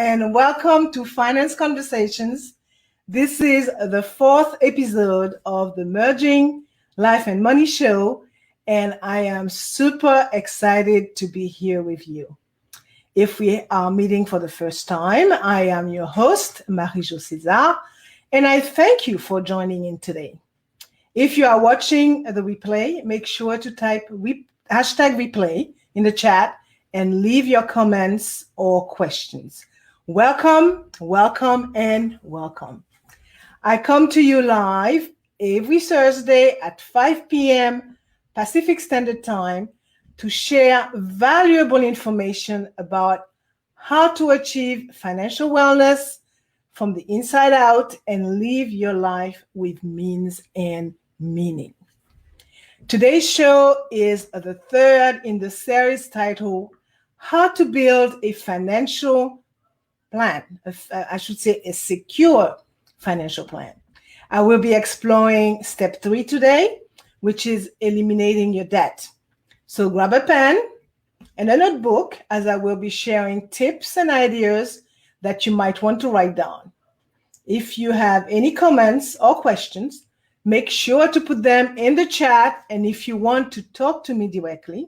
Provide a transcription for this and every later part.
and welcome to Finance Conversations. This is the fourth episode of the Merging Life and Money Show, and I am super excited to be here with you. If we are meeting for the first time, I am your host, Marie-Jo César, and I thank you for joining in today. If you are watching the replay, make sure to type hashtag replay in the chat and leave your comments or questions. Welcome, welcome, and welcome. I come to you live every Thursday at 5 p.m. Pacific Standard Time to share valuable information about how to achieve financial wellness from the inside out and live your life with means and meaning. Today's show is the third in the series titled How to Build a Financial Plan, I should say a secure financial plan. I will be exploring step 3 today, which is eliminating your debt. So grab a pen and a notebook as I will be sharing tips and ideas that you might want to write down. If you have any comments or questions, make sure to put them in the chat, and if you want to talk to me directly,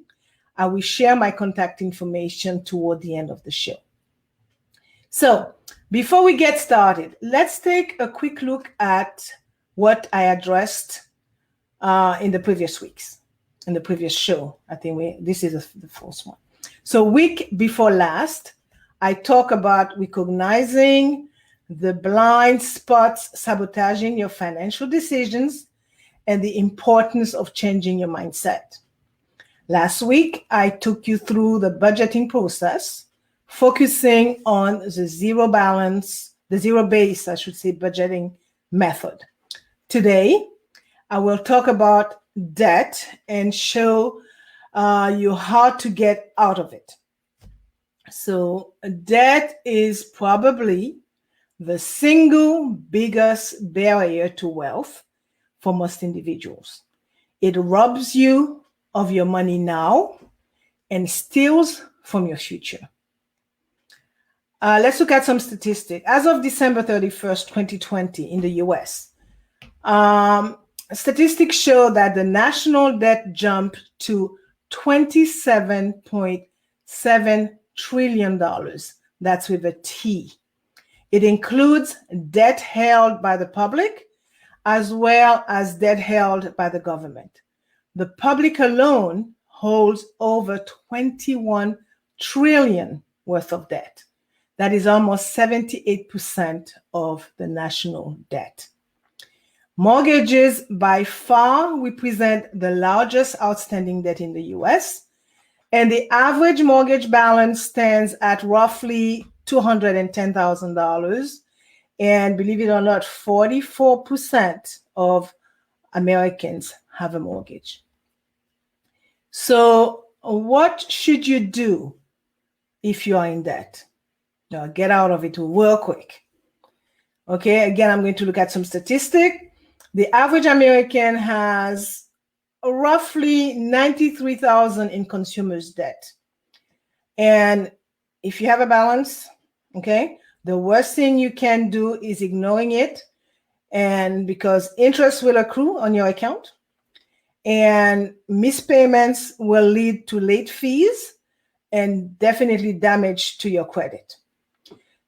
I will share my contact information toward the end of the show. So, before we get started, let's take a quick look at what I addressed in the previous weeks, in the previous show. I think this is the first one. So, week before last, I talked about recognizing the blind spots sabotaging your financial decisions and the importance of changing your mindset. Last week, I took you through the budgeting process, focusing on the zero-based budgeting method. Today, I will talk about debt and show you how to get out of it. So, debt is probably the single biggest barrier to wealth for most individuals. It robs you of your money now and steals from your future. Let's look at some statistics. As of December 31st, 2020 in the US, statistics show that the national debt jumped to $27.7 trillion. That's with a T. It includes debt held by the public as well as debt held by the government. The public alone holds over 21 trillion worth of debt. That is almost 78% of the national debt. Mortgages by far represent the largest outstanding debt in the US, and the average mortgage balance stands at roughly $210,000, and believe it or not, 44% of Americans have a mortgage. So what should you do if you are in debt? Now, get out of it real quick. Okay, again, I'm going to look at some statistics. The average American has roughly $93,000 in consumer's debt. And if you have a balance, okay, the worst thing you can do is ignoring it, and because interest will accrue on your account and mispayments will lead to late fees and definitely damage to your credit.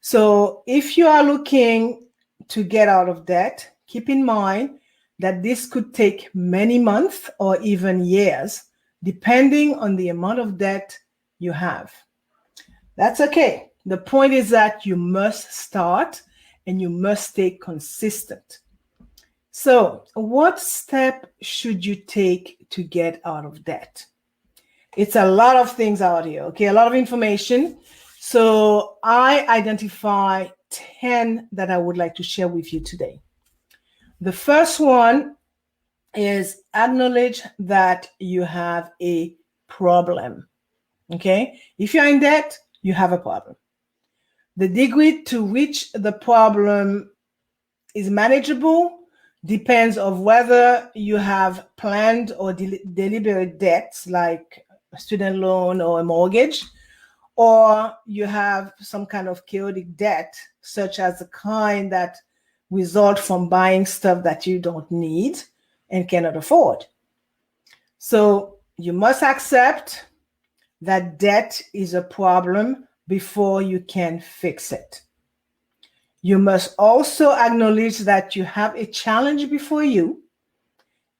So if you are looking to get out of debt, keep in mind that this could take many months or even years, depending on the amount of debt you have. That's okay. The point is that you must start and you must stay consistent. So, what step should you take to get out of debt? It's a lot of things out here, okay? A lot of information. So, I identify 10 that I would like to share with you today. The first one is acknowledge that you have a problem, okay? If you're in debt, you have a problem. The degree to which the problem is manageable depends on whether you have planned or deliberate debts like a student loan or a mortgage, or you have some kind of chaotic debt, such as the kind that result from buying stuff that you don't need and cannot afford. So you must accept that debt is a problem before you can fix it. You must also acknowledge that you have a challenge before you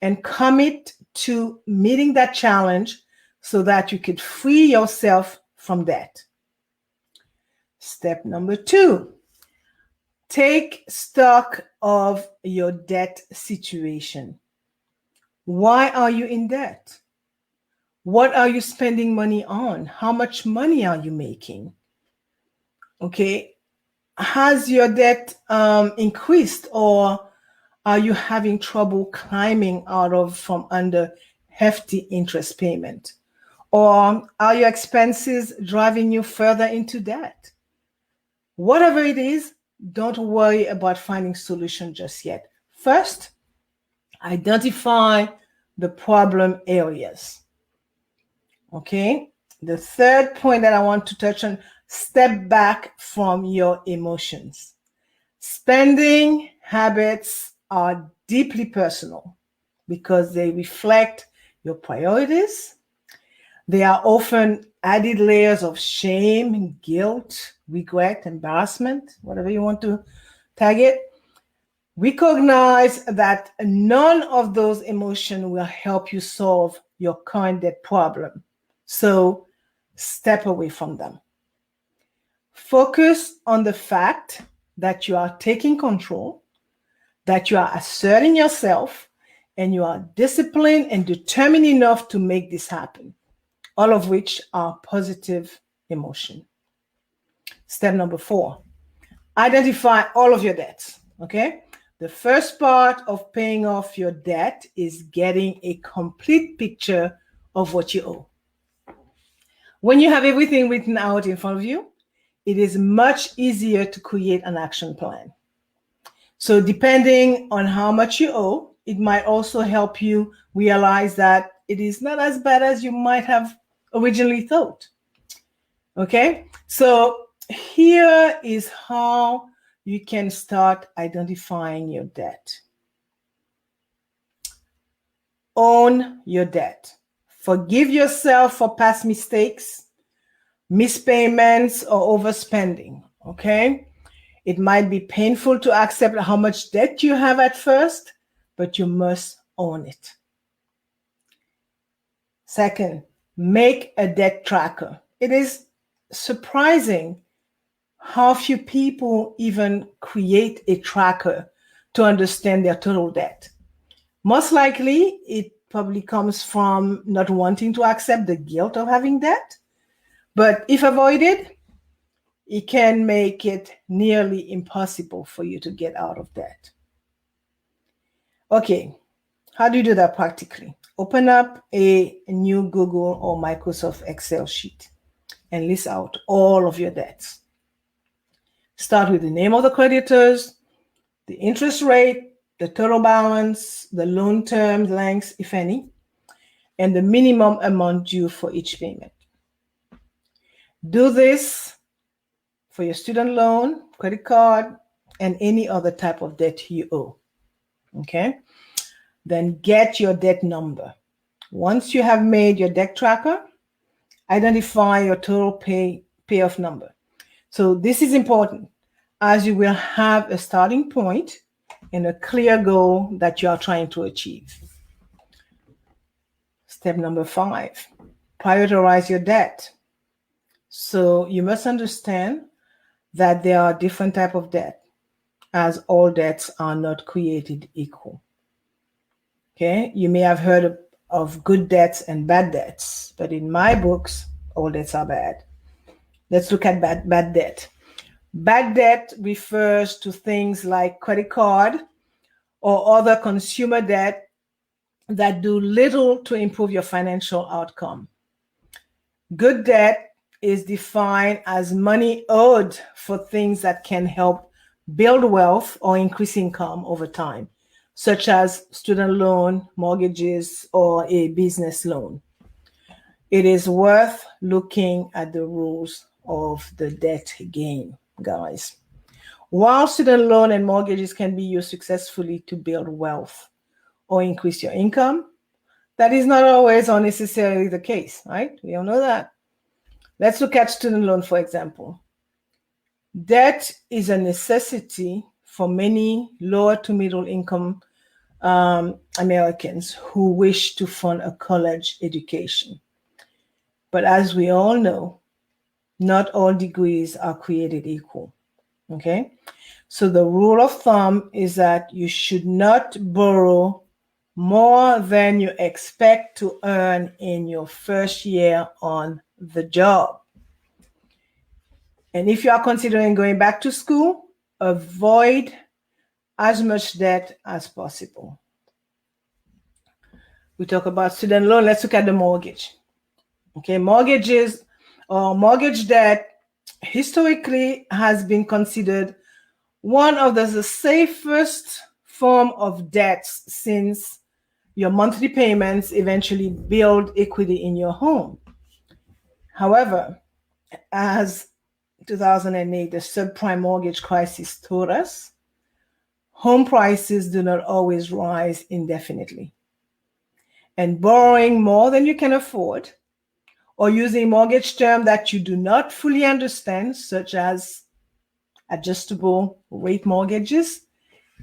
and commit to meeting that challenge so that you could free yourself from debt. Step number 2, take stock of your debt situation. Why are you in debt? What are you spending money on? How much money are you making? Okay. Has your debt increased, or are you having trouble climbing out from under hefty interest payment? Or are your expenses driving you further into debt? Whatever it is, don't worry about finding solution just yet. First, identify the problem areas. Okay. The third point that I want to touch on, step back from your emotions. Spending habits are deeply personal because they reflect your priorities. They are often added layers of shame, guilt, regret, embarrassment, whatever you want to tag it. Recognize that none of those emotions will help you solve your current debt problem. So step away from them. Focus on the fact that you are taking control, that you are asserting yourself, and you are disciplined and determined enough to make this happen, all of which are positive emotion. Step number 4, identify all of your debts, okay? The first part of paying off your debt is getting a complete picture of what you owe. When you have everything written out in front of you, it is much easier to create an action plan. So depending on how much you owe, it might also help you realize that it is not as bad as you might have originally thought. Okay, so here is how you can start identifying your debt. Own your debt. Forgive yourself for past mistakes, mispayments, or overspending. Okay, it might be painful to accept how much debt you have at first, but you must own it. Second, make a debt tracker. It is surprising how few people even create a tracker to understand their total debt. Most likely, it probably comes from not wanting to accept the guilt of having debt. But if avoided, it can make it nearly impossible for you to get out of debt. Okay, how do you do that practically? Open up a new Google or Microsoft Excel sheet and list out all of your debts. Start with the name of the creditors, the interest rate, the total balance, the loan term length, if any, and the minimum amount due for each payment. Do this for your student loan, credit card, and any other type of debt you owe. Okay? Then get your debt number. Once you have made your debt tracker, identify your total payoff number. So this is important, as you will have a starting point and a clear goal that you are trying to achieve. Step number 5, prioritize your debt. So you must understand that there are different types of debt, as all debts are not created equal. Okay, you may have heard of good debts and bad debts, but in my books, all debts are bad. Let's look at bad debt. Bad debt refers to things like credit card or other consumer debt that do little to improve your financial outcome. Good debt is defined as money owed for things that can help build wealth or increase income over time, such as student loan, mortgages, or a business loan. It is worth looking at the rules of the debt game, guys. While student loan and mortgages can be used successfully to build wealth or increase your income, that is not always or necessarily the case, right? We all know that. Let's look at student loan, for example. Debt is a necessity for many lower to middle income Americans who wish to fund a college education. But as we all know, not all degrees are created equal. Okay? So the rule of thumb is that you should not borrow more than you expect to earn in your first year on the job. And if you are considering going back to school, avoid as much debt as possible. We talk about student loan. Let's look at the mortgage. Okay, mortgages or mortgage debt historically has been considered one of the safest form of debts, since your monthly payments eventually build equity in your home. However, as 2008, the subprime mortgage crisis taught us, home prices do not always rise indefinitely. And borrowing more than you can afford, or using mortgage terms that you do not fully understand, such as adjustable rate mortgages,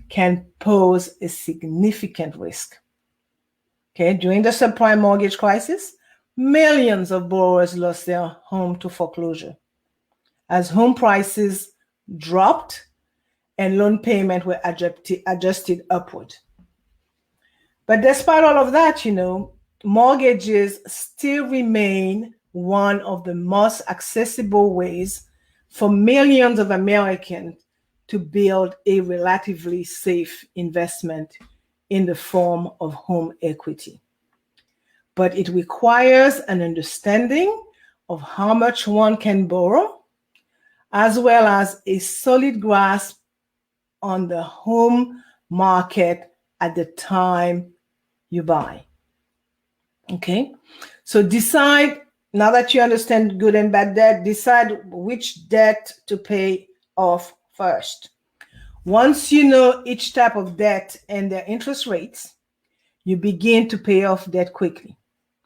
can pose a significant risk. Okay, during the subprime mortgage crisis, millions of borrowers lost their home to foreclosure as home prices dropped and loan payments were adjusted upward. But despite all of that, mortgages still remain one of the most accessible ways for millions of Americans to build a relatively safe investment in the form of home equity. But it requires an understanding of how much one can borrow, as well as a solid grasp on the home market at the time you buy. Okay, so decide, now that you understand good and bad debt, decide which debt to pay off first. Once you know each type of debt and their interest rates, you begin to pay off debt quickly.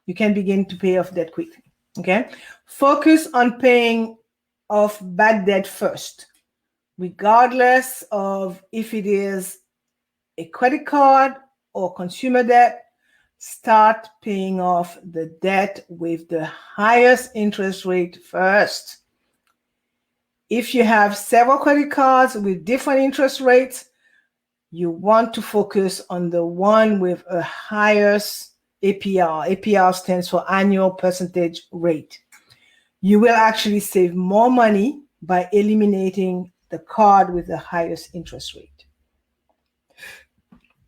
You can begin to pay off debt quickly. Okay, focus on paying off bad debt first, regardless of if it is a credit card or consumer debt. Start paying off the debt with the highest interest rate first. If you have several credit cards with different interest rates, you want to focus on the one with a highest APR. APR stands for annual percentage rate. You will actually save more money by eliminating the card with the highest interest rate.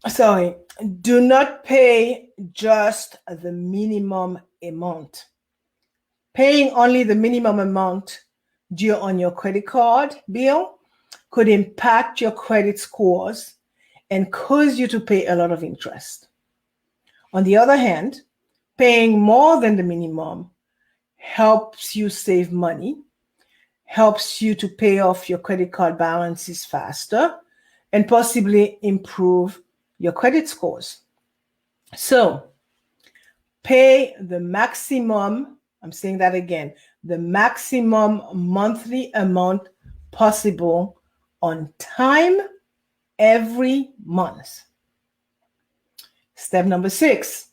Sorry, do not pay just the minimum amount. Paying only the minimum amount due on your credit card bill could impact your credit scores and cause you to pay a lot of interest. On the other hand, paying more than the minimum helps you save money, helps you to pay off your credit card balances faster, and possibly improve your credit scores. So pay the maximum, I'm saying that again, the maximum monthly amount possible on time every month. Step number 6,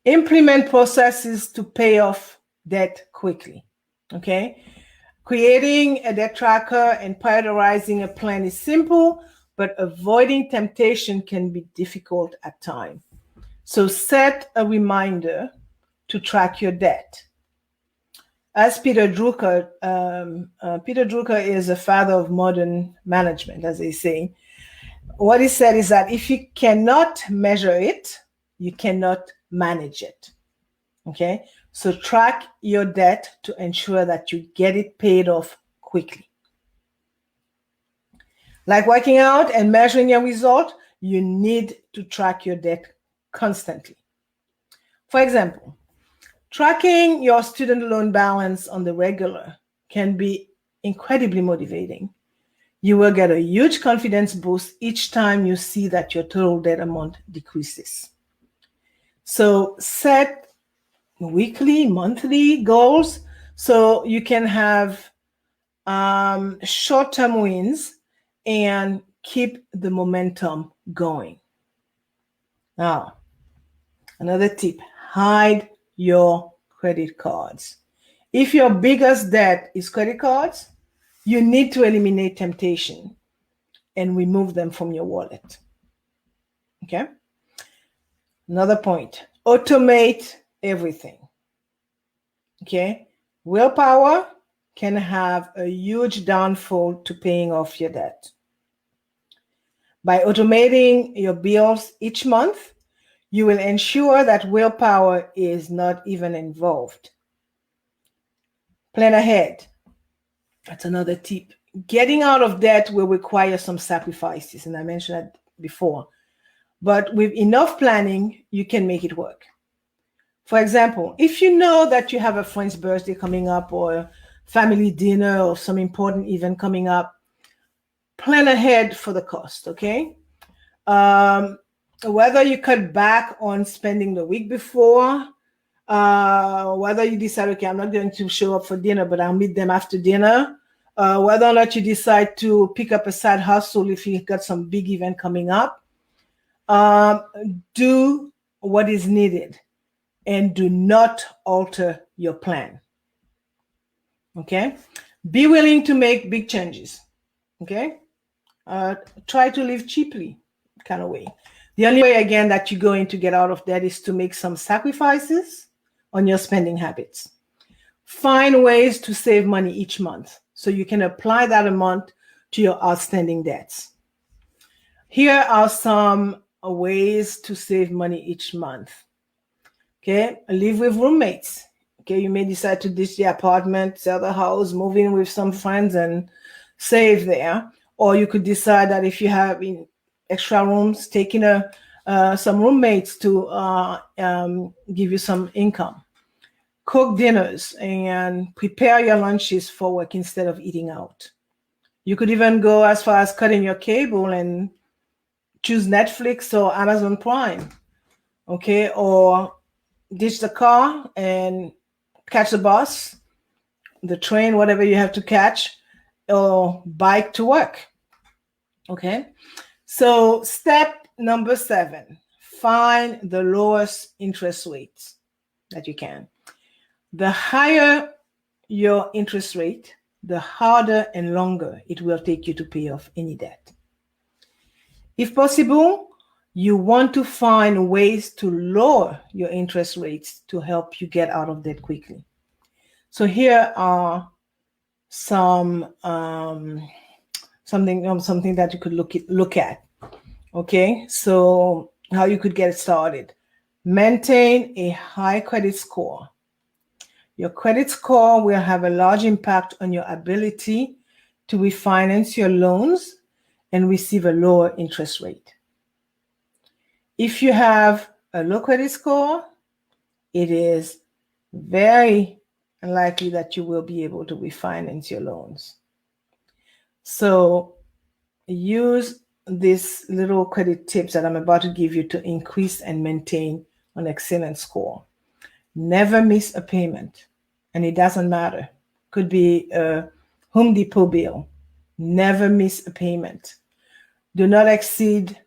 implement processes to pay off debt quickly. Okay, creating a debt tracker and prioritizing a plan is simple, but avoiding temptation can be difficult at times. So set a reminder to track your debt. As Peter Drucker is a father of modern management, as they say. What he said is that if you cannot measure it, you cannot manage it. Okay, so track your debt to ensure that you get it paid off quickly. Like working out and measuring your result, you need to track your debt constantly. For example, tracking your student loan balance on the regular can be incredibly motivating. You will get a huge confidence boost each time you see that your total debt amount decreases. So set weekly, monthly goals so you can have short-term wins and keep the momentum going. Now, another tip, hide your credit cards. If your biggest debt is credit cards, you need to eliminate temptation and remove them from your wallet. Okay? Another point, automate everything. Okay? Willpower can have a huge downfall to paying off your debt. By automating your bills each month, you will ensure that willpower is not even involved. Plan ahead. That's another tip. Getting out of debt will require some sacrifices, and I mentioned that before. But with enough planning, you can make it work. For example, if you know that you have a friend's birthday coming up or a family dinner or some important event coming up, plan ahead for the cost, okay? Whether you cut back on spending the week before, whether you decide, okay, I'm not going to show up for dinner, but I'll meet them after dinner, whether or not you decide to pick up a side hustle if you've got some big event coming up, do what is needed and do not alter your plan. Okay? Be willing to make big changes. Okay? Try to live cheaply, kind of way. The only way, again, that you're going to get out of debt is to make some sacrifices on your spending habits. Find ways to save money each month so you can apply that amount to your outstanding debts. Here are some ways to save money each month. Okay, live with roommates. Okay, you may decide to ditch the apartment, sell the house, move in with some friends and save there. Or you could decide that if you have extra rooms, take in some roommates to give you some income. Cook dinners and prepare your lunches for work instead of eating out. You could even go as far as cutting your cable and choose Netflix or Amazon Prime. Okay, or ditch the car and catch the bus, the train, whatever you have to catch, or bike to work. Okay, so step number 7, find the lowest interest rates that you can. The higher your interest rate, the harder and longer it will take you to pay off any debt. If possible, you want to find ways to lower your interest rates to help you get out of debt quickly. So here are some something that you could look at. Okay, so how you could get started. Maintain a high credit score. Your credit score will have a large impact on your ability to refinance your loans and receive a lower interest rate. If you have a low credit score, it is very unlikely that you will be able to refinance your loans. So use these little credit tips that I'm about to give you to increase and maintain an excellent score. Never miss a payment, and it doesn't matter. Could be a Home Depot bill. Never miss a payment. Do not exceed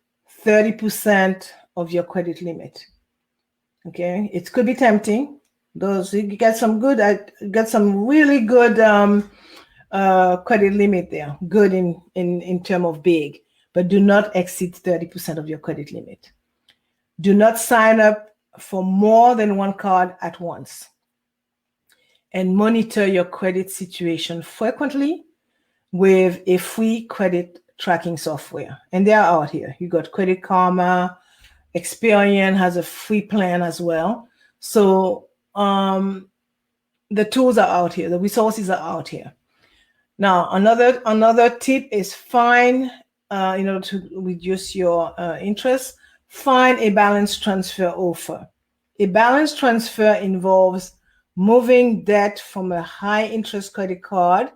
30% of your credit limit. Okay, it could be tempting. Those you get some really good credit limit there. Good in terms of big, but do not exceed 30% of your credit limit. Do not sign up for more than one card at once. And monitor your credit situation frequently with a free credit tracking software. And they are out here. You got Credit Karma, Experian has a free plan as well. So the tools are out here. The resources are out here. Now, another tip is find, in order to reduce your interest, find a balance transfer offer. A balance transfer involves moving debt from a high interest credit card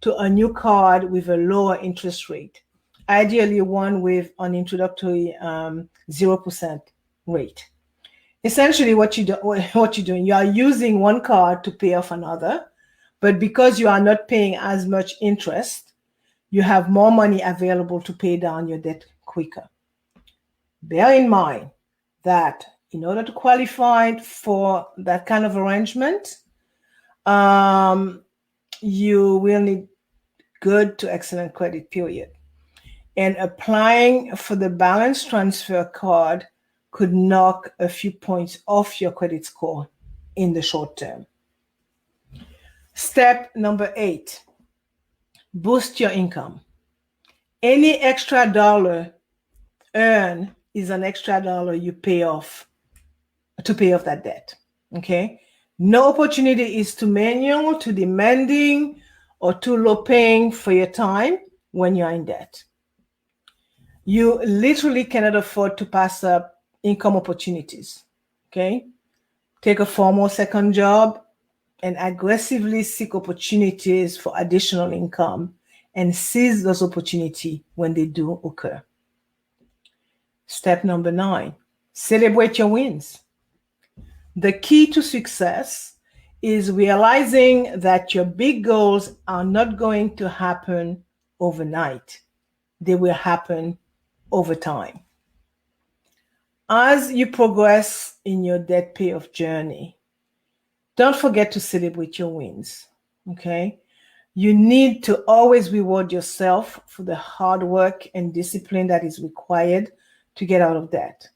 to a new card with a lower interest rate, ideally one with an introductory 0% rate. Essentially, what you're doing, you are using one card to pay off another, but because you are not paying as much interest, you have more money available to pay down your debt quicker. Bear in mind that in order to qualify for that kind of arrangement, you will need good to excellent credit, period. And applying for the balance transfer card could knock a few points off your credit score in the short term. Step number 8, boost your income. Any extra dollar earned is an extra dollar you pay off to pay off that debt. Okay? No opportunity is too manual, too demanding, or too low paying for your time when you're in debt. You literally cannot afford to pass up income opportunities. Okay? Take a formal second job and aggressively seek opportunities for additional income and seize those opportunities when they do occur. Step number 9, celebrate your wins. The key to success is realizing that your big goals are not going to happen overnight. They will happen over time. As you progress in your debt payoff journey, don't forget to celebrate your wins, okay? You need to always reward yourself for the hard work and discipline that is required to get out of debt.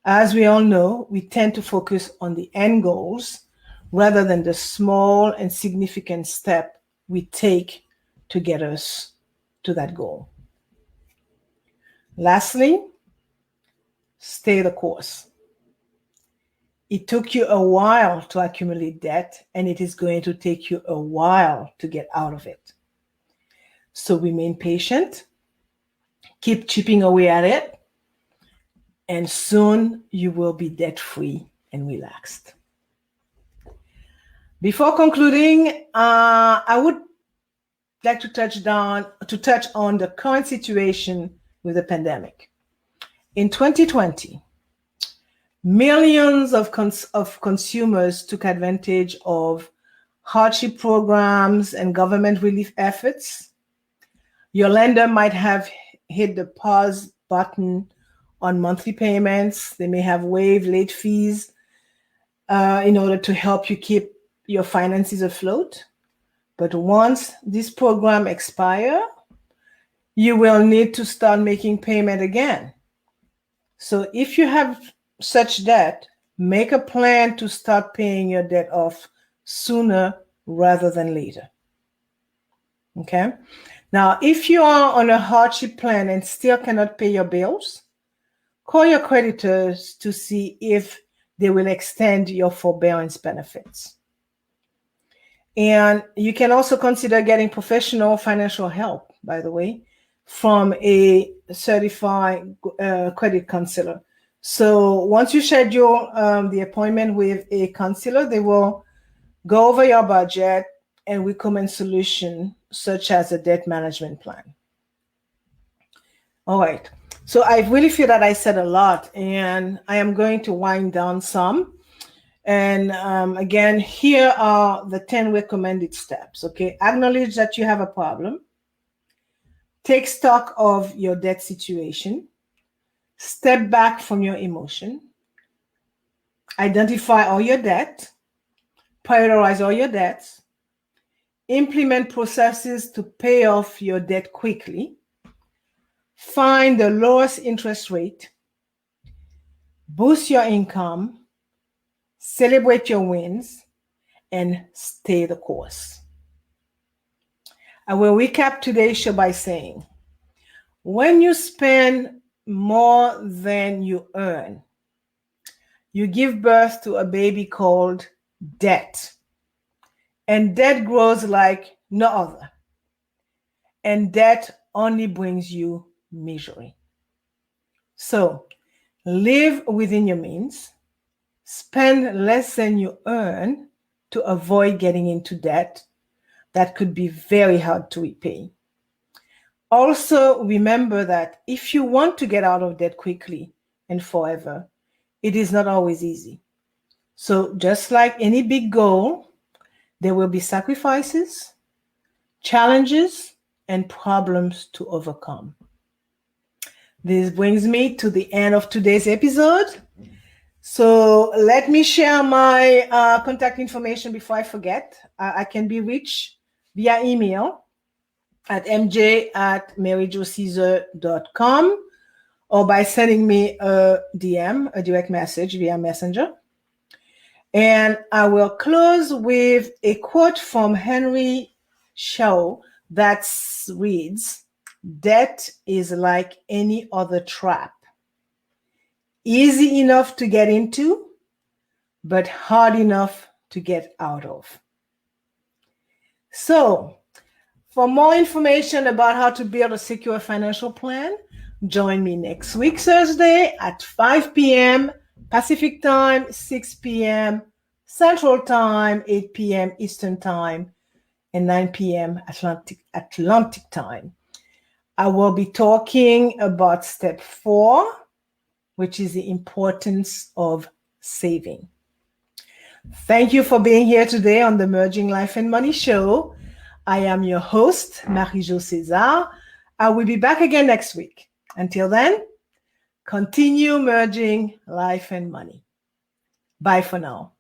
As we all know, we tend to focus on the end goals rather than the small and significant step we take to get us to that goal. Lastly, stay the course. It took you a while to accumulate debt, and it is going to take you a while to get out of it. So remain patient, keep chipping away at it, and soon you will be debt-free and relaxed. Before concluding, I would like to touch on the current situation with the pandemic. In 2020, millions of consumers took advantage of hardship programs and government relief efforts. Your lender might have hit the pause button on monthly payments. They may have waived late fees in order to help you keep your finances afloat. But once this program expires, you will need to start making payment again. So if you have such debt, make a plan to start paying your debt off sooner rather than later. Okay? Now, if you are on a hardship plan and still cannot pay your bills, call your creditors to see if they will extend your forbearance benefits. And you can also consider getting professional financial help, by the way, from a certified credit counselor. So once you schedule the appointment with a counselor, they will go over your budget and recommend solutions such as a debt management plan. All right. So I really feel that I said a lot, and I am going to wind down some. And again, here are the 10 recommended steps. Okay. Acknowledge that you have a problem. Take stock of your debt situation. Step back from your emotion. Identify all your debt. Prioritize all your debts. Implement processes to pay off your debt quickly. Find the lowest interest rate. Boost your income. Celebrate your wins. And stay the course. I will recap today's show by saying, when you spend more than you earn, you give birth to a baby called debt. And debt grows like no other. And debt only brings you misery. So live within your means, spend less than you earn, to avoid getting into debt that could be very hard to repay. Also, remember that if you want to get out of debt quickly and forever, it is not always easy. So just like any big goal, there will be sacrifices, challenges, and problems to overcome. This brings me to the end of today's episode. So let me share my contact information before I forget. I can be reached via email at mj@maryjocaesar.com or by sending me a DM, a direct message via Messenger. And I will close with a quote from Henry Shaw that reads, "Debt is like any other trap. Easy enough to get into, but hard enough to get out of." So, for more information about how to build a secure financial plan, join me next week, Thursday at 5 p.m. Pacific Time, 6 p.m. Central Time, 8 p.m. Eastern Time, and 9 p.m. Atlantic Time. I will be talking about step 4, which is the importance of saving. Thank you for being here today on the Merging Life and Money Show. I am your host, Marie-Jo César. I will be back again next week. Until then, continue merging life and money. Bye for now.